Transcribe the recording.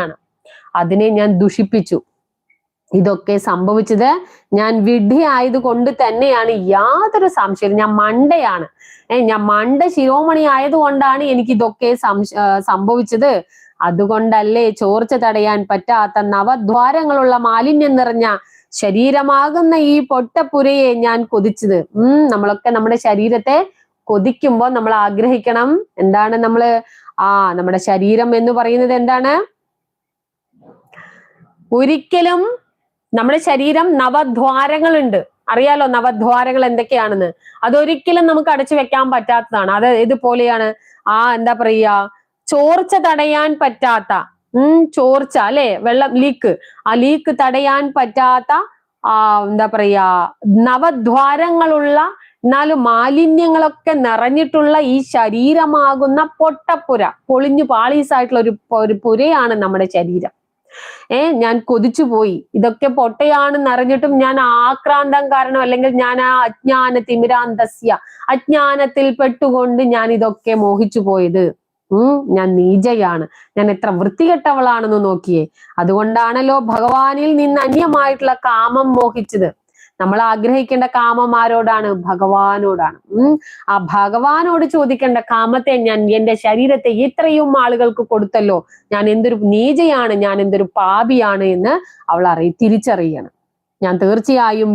ആണ്. അതിനെ ഞാൻ ദുഷിപ്പിച്ചു. ഇതൊക്കെ സംഭവിച്ചത് ഞാൻ വിഡ്ഢി ആയതുകൊണ്ട് തന്നെയാണ്, യാതൊരു സംശയവും. ഞാൻ മണ്ടയാണ്, ഞാൻ മണ്ട ശിരോമണി ആയതുകൊണ്ടാണ് എനിക്ക് ഇതൊക്കെ സംഭവിച്ചത്. അതുകൊണ്ടല്ലേ ചോർച്ച തടയാൻ പറ്റാത്ത നവദ്വാരങ്ങളുള്ള മാലിന്യം നിറഞ്ഞ ശരീരമാകുന്ന ഈ പൊട്ടപ്പുരയെ ഞാൻ കൊതിച്ചത്. നമ്മളൊക്കെ നമ്മുടെ ശരീരത്തെ കൊതിക്കുമ്പോൾ നമ്മൾ ആഗ്രഹിക്കണം എന്താണ്? നമ്മുടെ ശരീരം എന്ന് പറയുന്നത് എന്താണ്? ഒരിക്കലും നമ്മുടെ ശരീരം നവദ്വാരങ്ങളുണ്ട്, അറിയാലോ നവദ്വാരങ്ങൾ എന്തൊക്കെയാണെന്ന്. അതൊരിക്കലും നമുക്ക് അടച്ചു വെക്കാൻ പറ്റാത്തതാണ്. അത് ഇതുപോലെയാണ് എന്താ പറയാ, ചോർച്ച തടയാൻ പറ്റാത്ത ചോർച്ച അല്ലെ, വെള്ളം ലീക്ക്, ആ ലീക്ക് തടയാൻ പറ്റാത്ത എന്താ പറയാ നവദ്വാരങ്ങളുള്ള എന്നാലും മാലിന്യങ്ങളൊക്കെ നിറഞ്ഞിട്ടുള്ള ഈ ശരീരമാകുന്ന പൊട്ടപ്പുര, പൊളിഞ്ഞു പാളീസായിട്ടുള്ള ഒരു പുരയാണ് നമ്മുടെ ശരീരം. ഞാൻ കൊതിച്ചു പോയി. ഇതൊക്കെ പൊട്ടയാണെന്ന് അറിഞ്ഞിട്ടും ഞാൻ ആക്രാന്തം കാരണം, അല്ലെങ്കിൽ ഞാൻ ആ അജ്ഞാനത്തിൽ പെട്ടുകൊണ്ട് ഞാൻ ഇതൊക്കെ മോഹിച്ചു പോയത്. ഞാൻ നീചയാണ്, ഞാൻ എത്ര വൃത്തികെട്ടവളാണെന്ന് നോക്കിയേ. അതുകൊണ്ടാണല്ലോ ഭഗവാനിൽ നിന്ന് അന്യമായിട്ടുള്ള കാമം മോഹിച്ചത്. നമ്മൾ ആഗ്രഹിക്കേണ്ട കാമം ആരോടാണ്? ഭഗവാനോടാണ്. ആ ഭഗവാനോട് ചോദിക്കേണ്ട കാമത്തെ ഞാൻ എന്റെ ശരീരത്തെ ഇത്രയും ആളുകൾക്ക് കൊടുത്തല്ലോ, ഞാൻ എന്തൊരു നീചയാണ്, ഞാൻ എന്തൊരു പാപിയാണ് എന്ന് അവൾ തിരിച്ചറിയണം. ഞാൻ തീർച്ചയായും